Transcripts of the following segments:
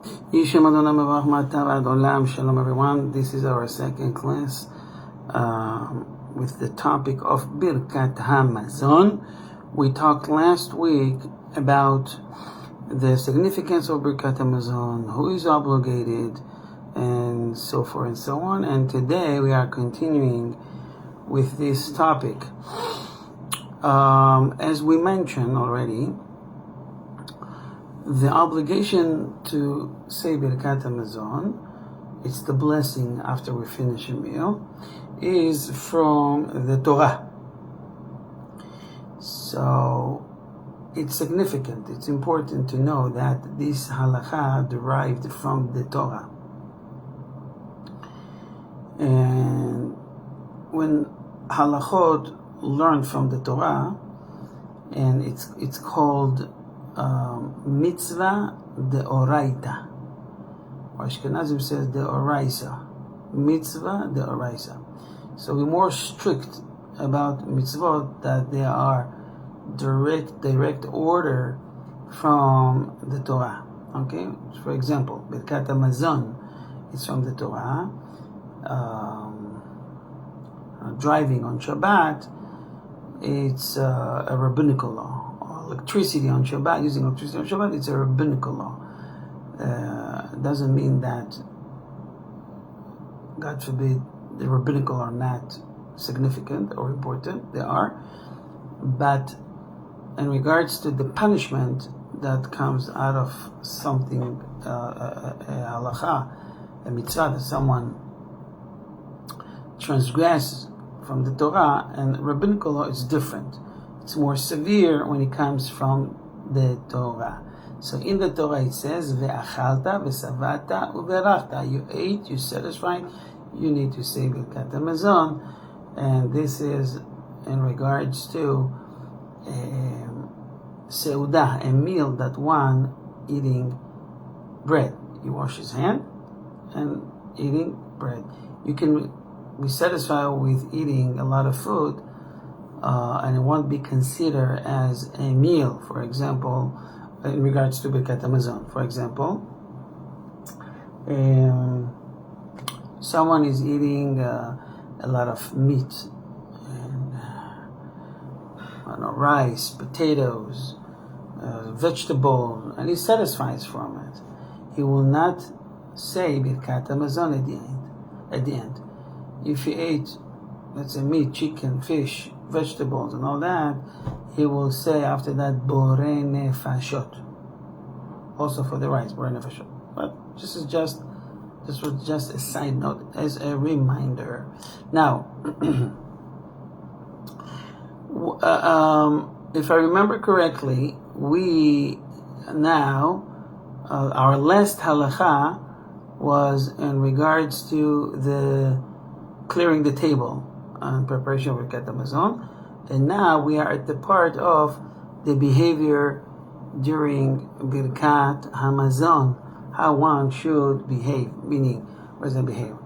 Shalom everyone. This is our second class with the topic of Birkat Hamazon. We talked last week about the significance of Birkat Hamazon, who is obligated, and so forth and so on. And today we are continuing with this topic. As we mentioned already, the obligation to say Birkat Hamazon, it's the blessing after we finish a meal, is from the Torah. So it's significant, it's important to know that this Halacha derived from the Torah. And when Halachot learn from the Torah, and it's called mitzvah de oraita, or Ashkenazim says de oraisa, mitzvah de oraisa. So we're more strict about mitzvot that they are direct order from the Torah. Okay, for example, Birkat Hamazon is from the Torah. Driving on Shabbat, it's a rabbinical law. Electricity on Shabbat, using electricity on Shabbat, it's a rabbinical law. Doesn't mean that, God forbid, the rabbinical are not significant or important. They are. But in regards to the punishment that comes out of something, a halacha, a mitzvah that someone transgresses from the Torah, and rabbinical law is different. It's more severe when it comes from the Torah. So in the Torah it says, Ve'achalta, ve'savata, u'verachta. You ate, you satisfied, you need to say Birkat Hamazon. And this is in regards to seudah, a meal that one eating bread. You wash his hand and eating bread. You can be satisfied with eating a lot of food, and it won't be considered as a meal. For example, in regards to Birkat Hamazon, for example, someone is eating a lot of meat and rice, potatoes, vegetables, and he satisfies from it. He will not say Birkat Hamazon at the end. If he ate, let's say, meat, chicken, fish, vegetables, and all that, he will say after that, Borei Nefashot. Also for the rice, Borei Nefashot. But this was just a side note, as a reminder. Now, if I remember correctly, we now, our last halacha was in regards to the clearing the table and preparation of Birkat Hamazon, and now we are at the part of the behavior during Birkat Hamazon, how one should behave. Meaning, what does that behave?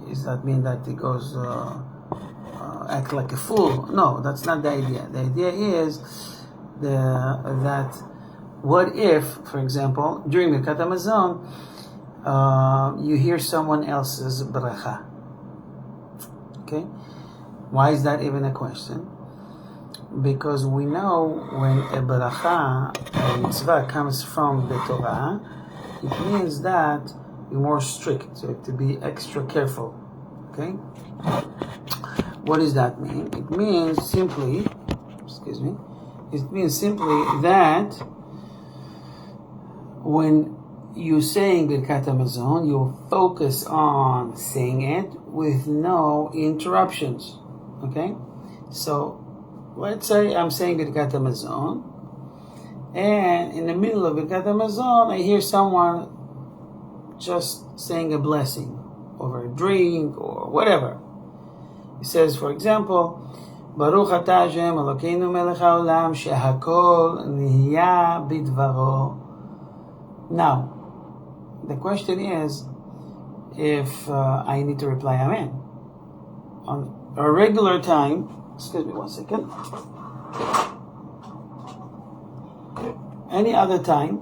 Does that mean that he goes act like a fool? No, that's not the idea. The idea is that what if, for example, during Birkat Hamazon, you hear someone else's bracha. Okay? Why is that even a question? Because we know when a bracha, a mitzvah, comes from the Torah, it means that you're more strict, so you have to be extra careful. Okay? What does that mean? It means simply, that when you're saying Birkat Hamazon, you'll focus on saying it with no interruptions. Okay? So, let's say I'm saying Birkat Hamazon, and in the middle of Birkat Hamazon, I hear someone just saying a blessing over a drink or whatever. He says, for example, Baruch Atah Hashem Elokeinu Melech HaOlam Shehakol Nihya Bidvaro. Now, the question is if I need to reply Amen. On a regular time, excuse me 1 second. Any other time,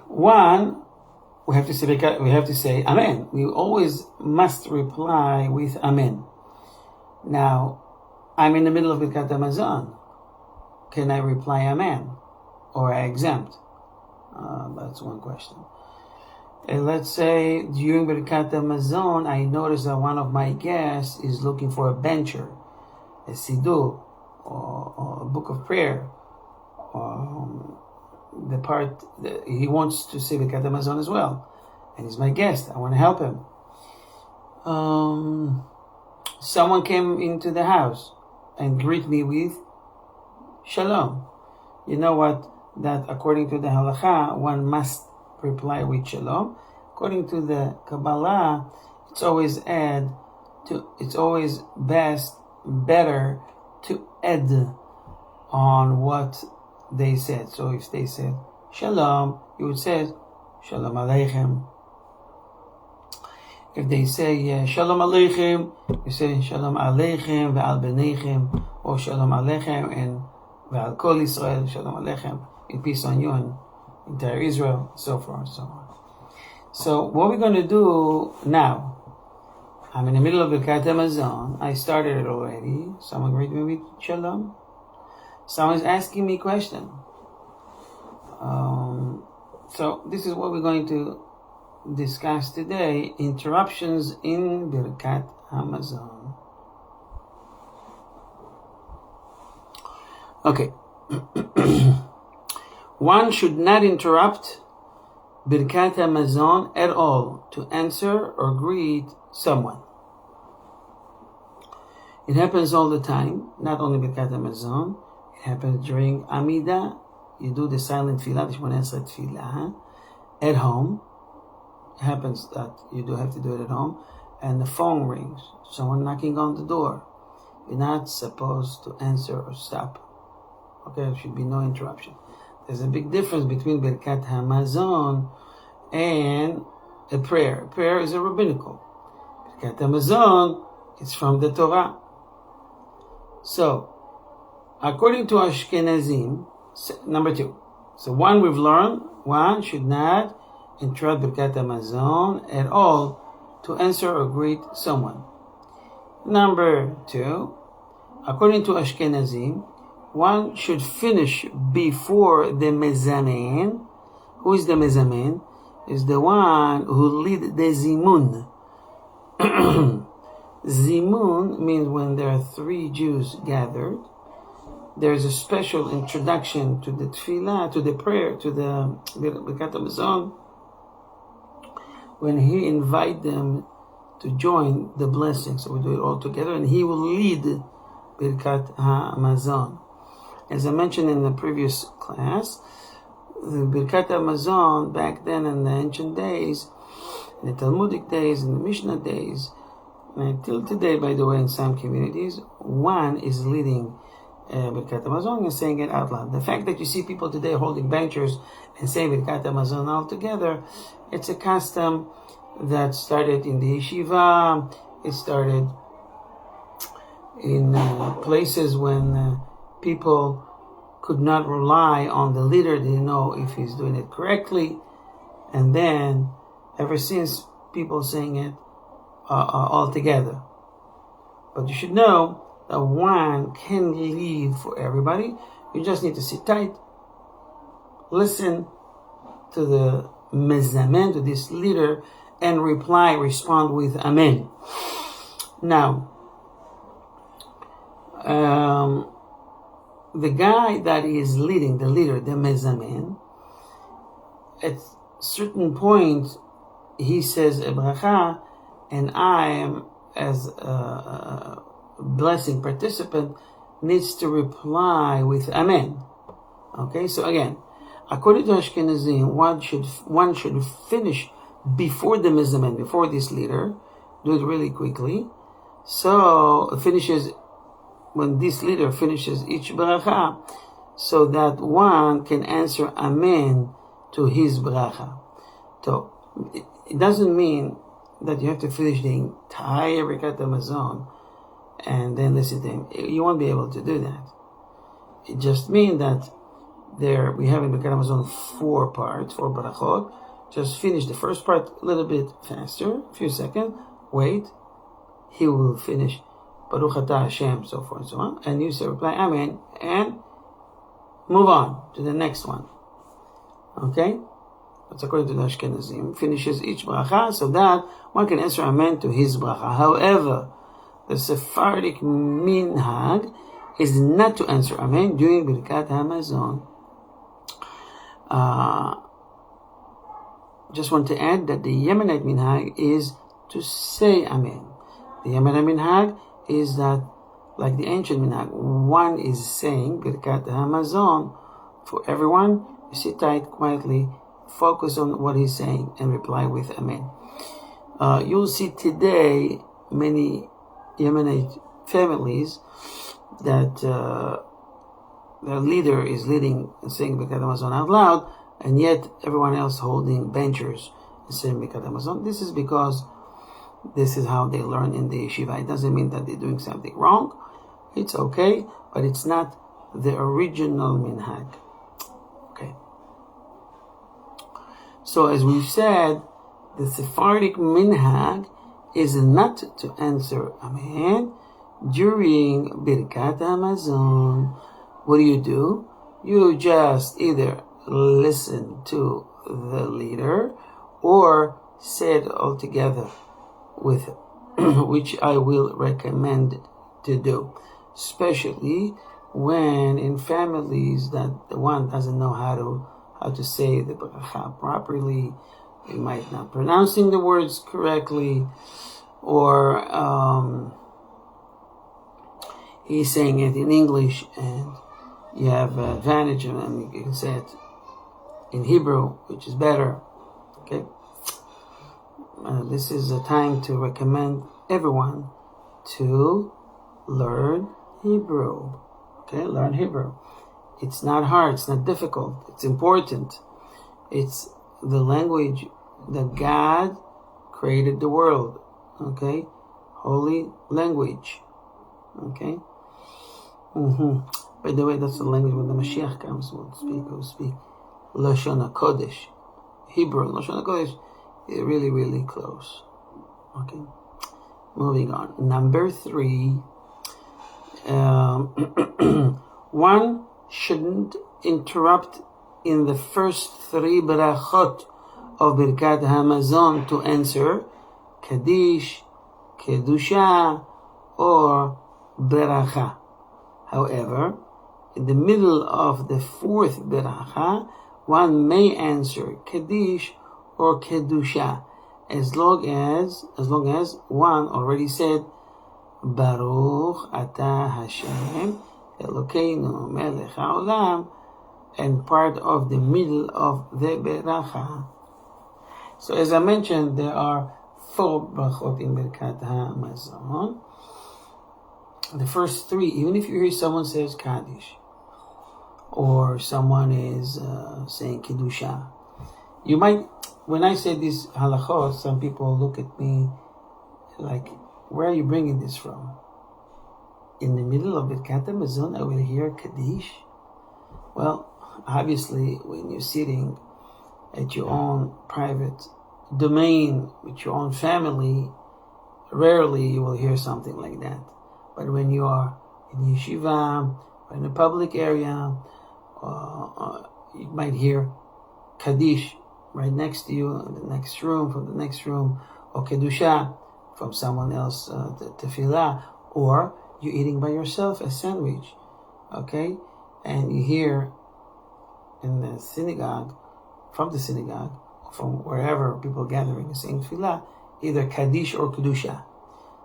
One, we have to say Amen. We always must reply with Amen. Now, I'm in the middle of Birkat Hamazon. Can I reply Amen? Or I exempt? That's one question. And let's say during Birkat Hamazon, I notice that one of my guests is looking for a bencher, a siddur, or a book of prayer. The part that he wants to say Birkat Hamazon as well, and he's my guest. I want to help him. Someone came into the house and greet me with Shalom. You know what? That according to the Halacha, one must reply with Shalom. According to the Kabbalah, it's always better to add on what they said. So if they said Shalom, you would say Shalom Aleichem. If they say Shalom Aleichem, you say Shalom Aleichem ve'al benechem, or Shalom Aleichem and ve'al kol Israel, Shalom Aleichem, in peace on you and entire Israel, so forth and so on. So what we're going to do now, I'm in the middle of Birkat Hamazon. I started it already. Someone greet me with Shalom. Someone's asking me a question. So this is what we're going to discuss today. Interruptions in Birkat Hamazon. Okay. One should not interrupt Birkat Hamazon at all to answer or greet someone. It happens all the time, not only Birkat Hamazon. It happens during Amidah. You do the silent tefillah, the Shimon tefillah, at home. It happens that you do have to do it at home. And the phone rings. Someone knocking on the door. You're not supposed to answer or stop. Okay, there should be no interruption. There's a big difference between Birkat Hamazon and a prayer. A prayer is a rabbinical. Birkat Hamazon, it's from the Torah. So, according to Ashkenazim, number 2. So one we've learned, one should not interrupt Birkat Hamazon at all to answer or greet someone. Number 2, according to Ashkenazim, one should finish before the mezamen. Who is the mezamen? Is the one who lead the zimun. Zimun means when there are 3 Jews gathered. There's a special introduction to the tefillah, to the prayer, to the Birkat Hamazon, when he invite them to join the blessing. So we do it all together, and he will lead Birkat Hamazon. As I mentioned in the previous class, the Birkat Hamazon back then in the ancient days, in the Talmudic days, in the Mishnah days, and until today, by the way, in some communities, one is leading Birkat Hamazon and saying it out loud. The fact that you see people today holding benchers and saying Birkat Hamazon all together, it's a custom that started in the yeshiva. It started in places when people could not rely on the leader. They didn't know if he's doing it correctly. And then, ever since, people saying it all together. But you should know that one can lead for everybody. You just need to sit tight, listen to the mezamen, to this leader, and respond with Amen. Now, the guy that is leading, the leader, the mezamen, at certain point, he says a bracha, and I am, as a blessing participant, needs to reply with Amen. Okay, so again, according to Ashkenazim, one should finish before the mezamen, before this leader, do it really quickly. So it finishes when this leader finishes each bracha, so that one can answer Amen to his bracha. So it doesn't mean that you have to finish the entire Birkat Hamazon and then listen to him. You won't be able to do that. It just means that there we have in Birkat Hamazon 4 parts, 4 barachot. Just finish the first part a little bit faster, a few seconds, wait, he will finish Baruch Atah Hashem, so forth and so on, and you say reply Amen, and move on to the next one. Okay? That's according to the Ashkenazim. Finishes each bracha so that one can answer Amen to his bracha. However, the Sephardic minhag is not to answer Amen during Birkat Hamazon. Just want to add that the Yemenite minhag is to say Amen. The Yemenite minhag is that, like the ancient minhag, one is saying Birkat Hamazon for everyone. You sit tight, quietly, focus on what he's saying, and reply with Amen. You'll see today many Yemenite families that their leader is leading and saying Birkat Hamazon out loud, and yet everyone else holding benchers and saying Birkat Hamazon. This is because this is how they learn in the yeshiva. It doesn't mean that they're doing something wrong. It's okay, but it's not the original minhag. Okay. So as we've said, the Sephardic minhag is not to answer Amen during Birkat Hamazon. What do? You just either listen to the leader or say it all together with which I will recommend to do, especially when in families that the one doesn't know how to say the bracha properly. They might not pronouncing the words correctly, or he's saying it in English and you have an advantage and you can say it in Hebrew, which is better. Okay, this is a time to recommend everyone to learn Hebrew. Okay, learn Hebrew. It's not hard, it's not difficult, it's important. It's the language that God created the world. Okay, holy language. Okay. By the way, that's the language when the Mashiach comes. We'll speak Lashon HaKodesh, Hebrew. Lashon HaKodesh is really, really close. Okay. Moving on. Number 3. One shouldn't interrupt in the first 3 barachot of Birkat Hamazon to answer Kaddish, Kedusha, or Beracha. However, in the middle of the 4th Beracha, one may answer Kaddish or Kedusha as long as one already said Baruch Atah Hashem Elokeinu Melech HaOlam and part of the middle of the Beracha. So as I mentioned, there are 4 brachot in Birkat Hamazon. The first 3, even if you hear someone says Kaddish or someone is saying Kedusha, you might, when I say these halachot, some people look at me like, where are you bringing this from? In the middle of Birkat Hamazon, I will hear Kaddish? Well, obviously, when you're sitting at your own private domain with your own family, rarely you will hear something like that. But when you are in yeshiva or in a public area, you might hear Kaddish right next to you in the next room, from the next room, or Kedusha from someone else, Tefillah, or you're eating by yourself a sandwich, okay? And you hear in the synagogue, from the synagogue, from wherever people gathering and saying Tefillah, either Kaddish or Kedusha.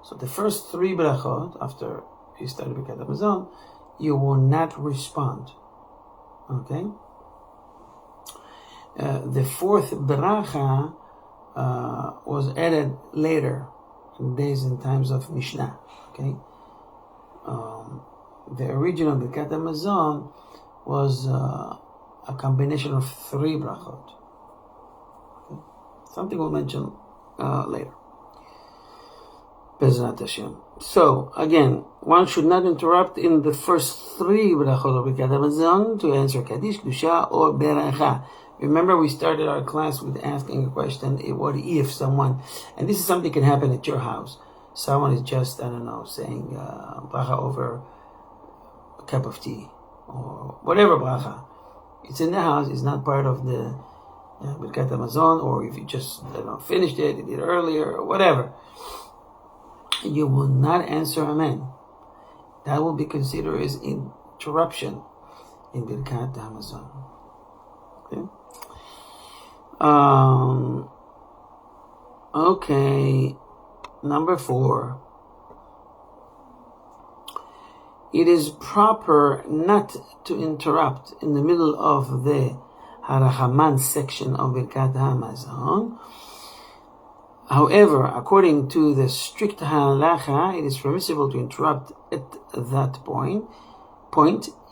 So the first 3 brachot, after you started Birkat Hamazon, you will not respond. Okay? The 4th bracha was added later, in days and times of Mishnah. Okay? The original Birkat Hamazon was a combination of 3 brachot. Okay? Something we'll mention later. Bezrat Hashem. So, again, one should not interrupt in the first three brachot of Birkat Hamazon to answer Kaddish, Kedusha, or Beracha. Remember, we started our class with asking a question, what if someone, and this is something that can happen at your house, someone is just, saying bracha over a cup of tea, or whatever bracha. It's in the house, it's not part of the Birkat Hamazon, or if you just finished it, you did it earlier, or whatever. You will not answer Amen. That will be considered as interruption in Birkat Hamazon. Okay? Okay. Number 4. It is proper not to interrupt in the middle of the Harachaman section of Birkat Hamazon. However, according to the strict Halacha, it is permissible to interrupt at that point.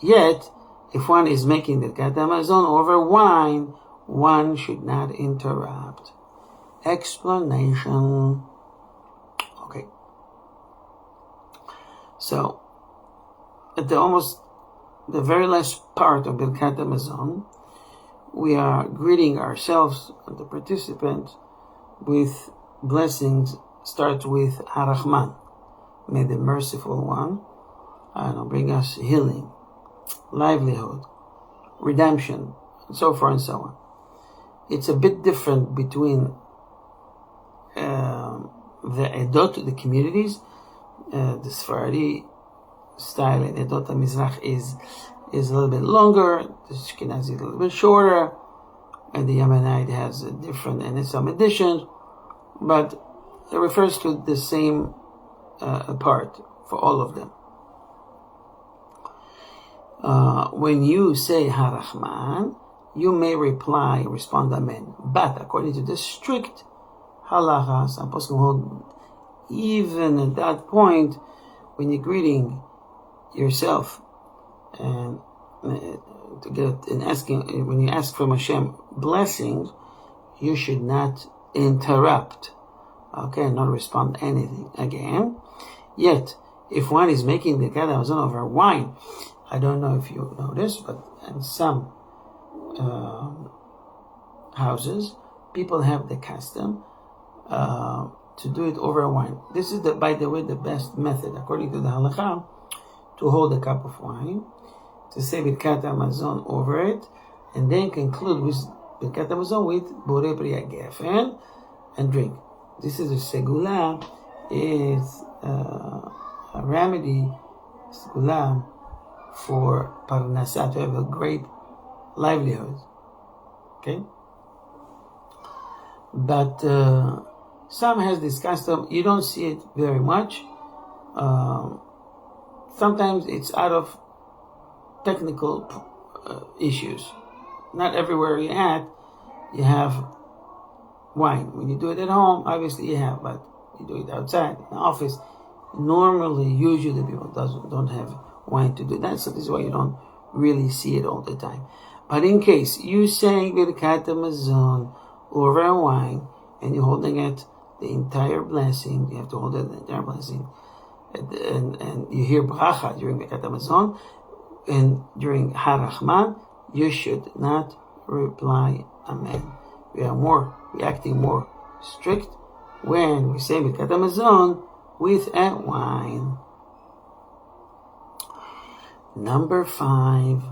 Yet, if one is making Birkat Hamazon over wine, one should not interrupt. Explanation. Okay. So, at the very last part of Birkat Hamazon, we are greeting ourselves and the participant with blessings. Starts with Harachman. May the merciful one bring us healing, livelihood, redemption, and so forth and so on. It's a bit different between the Edot, the communities. The Sephardi style in Edot HaMizrach is a little bit longer, the Ashkenazi is a little bit shorter, and the Yemenite has a different and some additions, but it refers to the same part for all of them. When you say Harachman, you may respond Amen. But according to the strict Halacha, some poskim hold, even at that point, when you're greeting yourself and when you ask from Hashem blessings, you should not interrupt, okay, not respond anything again. Yet, if one is making the Birkat Hamazon over wine, I don't know if you noticed, but in some houses, people have the custom to do it over wine. This is, by the way, the best method, according to the Halacha, to hold a cup of wine, to say Birkat Hamazon over it, and then conclude with Birkat Hamazon with Borei Priya Gefen, and drink. This is a segula, is a remedy, segula, for parnasa, to have a great livelihood. Okay? But some has this custom, you don't see it very much. Sometimes it's out of technical issues. Not everywhere you're at, you have wine. When you do it at home, obviously you have, but you do it outside, in the office, usually people don't have wine to do that, so this is why you don't really see it all the time. But in case you saying Birkat Hamazon over wine, and you're holding it the entire blessing, you have to hold it the entire blessing, and you hear bracha during Birkat Hamazon, and during Harachman, you should not reply Amen. We are reacting more strict when we say Birkat Hamazon with a wine. Number 5.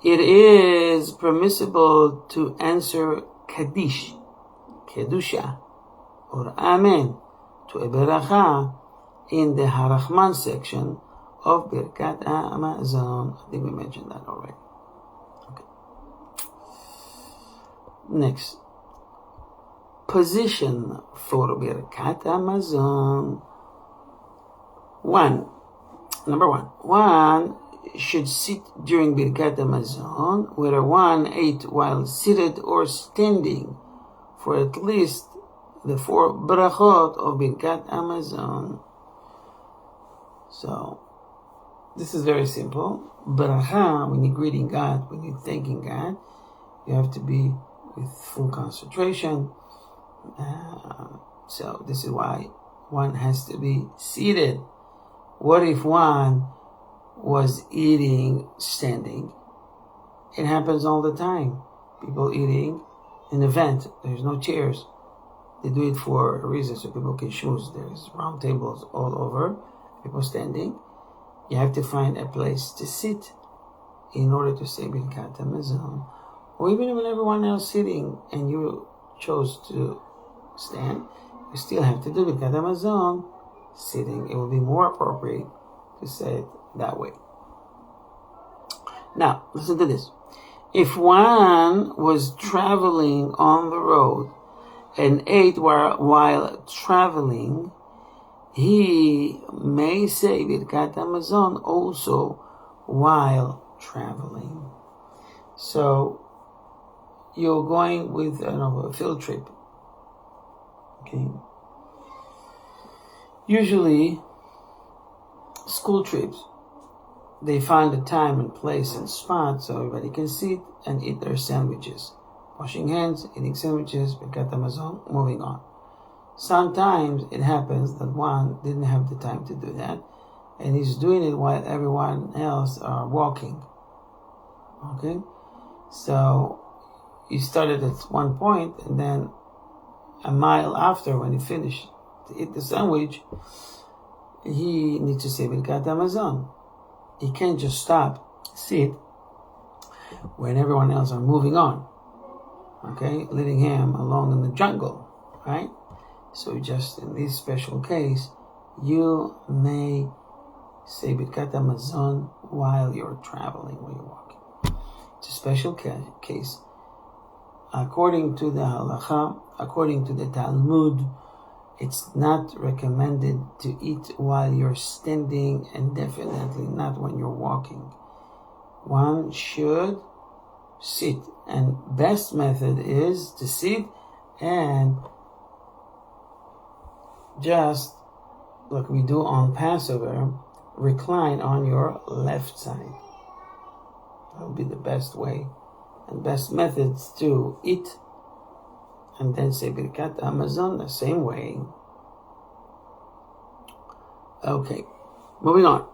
It is permissible to answer Kaddish, Kedusha, or Amen to a Beracha in the Harachman section of Birkat Hamazon. I think we mentioned that already. Okay. Next. Position for Birkat Hamazon. Number 1. One should sit during Birkat Hamazon, whether one ate while seated or standing, for at least the 4 brachot of Birkat Hamazon. So, this is very simple. Bracha, when you're greeting God, when you're thanking God, you have to be with full concentration. So this is why one has to be seated. What if one was eating standing? It happens all the time. People eating an event, there's no chairs. They do it for a reason so people can choose. There's round tables all over, people standing. You have to find a place to sit in order to say Birkat HaMazon. Or even when everyone else sitting and you chose to stand, you still have to do Birkat HaMazon sitting. It will be more appropriate to say it that way. Now, listen to this. If one was traveling on the road and ate while traveling, he may say Birkat HaMazon also while traveling. So, you're going with a field trip. Okay. Usually, school trips, they find a time and place and spot so everybody can sit and eat their sandwiches. Washing hands, eating sandwiches, Birkat HaMazon, moving on. Sometimes it happens that one didn't have the time to do that, and he's doing it while everyone else are walking. Okay? So, he started at one point, and then a mile after, when he finished to eat the sandwich, he needs to say Birkat HaMazon. He can't just stop, sit, when everyone else are moving on. Okay? Leading him along in the jungle. Right? So just in this special case, you may say Birkat HaMazon while you're traveling, while you're walking. It's a special case. According to the Halacha, according to the Talmud, it's not recommended to eat while you're standing and definitely not when you're walking. One should sit, and best method is to sit and just, like we do on Passover, recline on your left side. That would be the best way and best methods to eat and then say Birkat HaMazon the same way. Okay, moving on.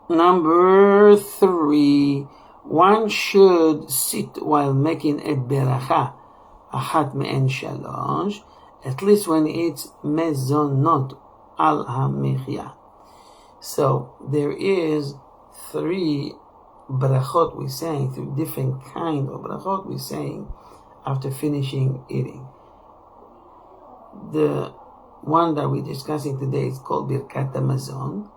Number 3, one should sit while making a beracha, achat me'en shalosh, at least when it's mezonot al ha'mechia. So there is 3 brachot we're saying, 3 different kind of brachot we're saying after finishing eating. The one that we're discussing today is called Birkat HaMazon.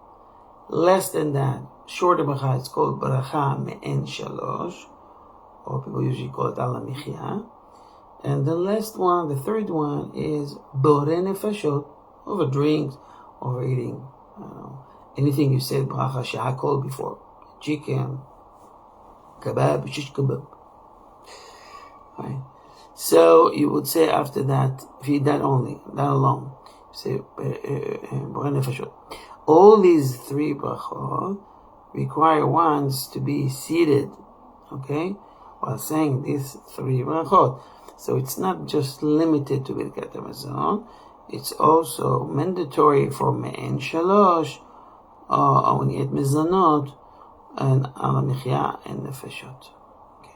Less than that, shorter bracha, it's called bracha me'en shalosh, or people usually call it al ha'mechia. And the last one, the third one, is borei nefashot, over drinks, over eating, anything you said bracha shehakol before, chicken, kebab, shish kebab. Right? So you would say after that, if you eat that only, that alone, say borei nefashot. All these 3 brachot require ones to be seated, okay, while saying these 3 brachot. So it's not just limited to Birkat HaMazon, it's also mandatory for me'en shalosh, or when you eat mezonot, and al ha'mechia and nefashot. Okay.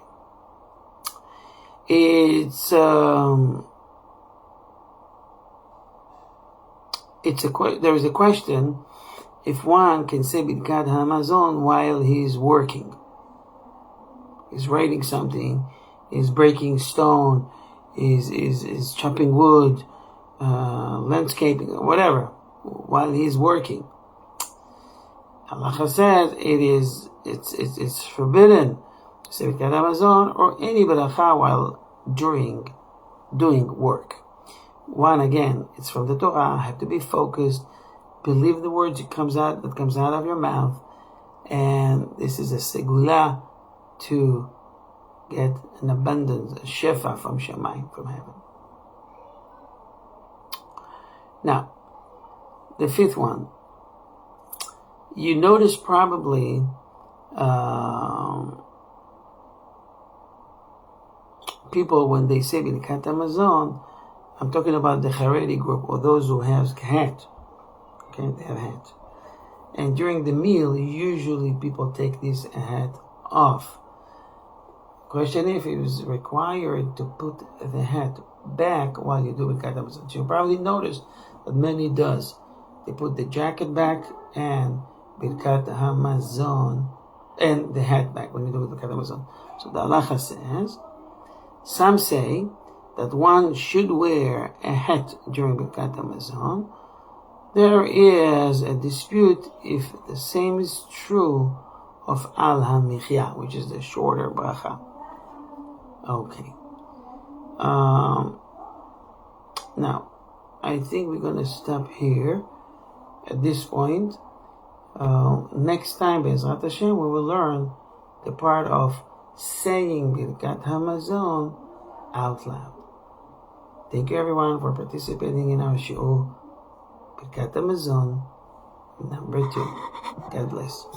There is a question if one can say Birkat HaMazon while he's working. He's writing something, he's breaking stone, is chopping wood, landscaping, whatever, while he's working. Halacha says it's forbidden to say Birkat HaMazon or any beracha while doing work. One, again, it's from the Torah, have to be focused, believe the words that comes out of your mouth, and this is a segula to get an abundance, a shefa from Shemayim, from heaven. Now, the 5th one, you notice probably people when they say Birkat HaMazon, I'm talking about the Haredi group, or those who have hat. Okay, they have hat. And during the meal, usually people take this hat off. Question if it is required to put the hat back while you do Birkat Hamazon. So you probably noticed that many does. They put the jacket back and Birkat Hamazon and the hat back when you do Birkat Hamazon. So the Halacha says, some say that one should wear a hat during Birkat Hamazon. There is a dispute if the same is true of Al HaMichya, which is the shorter bracha. Okay. Now, I think we're going to stop here at this point. Next time, Be'ezrat Hashem, we will learn the part of saying Birkat Hamazon out loud. Thank you everyone for participating in our shiur Birkat Hamazon number 2. God bless.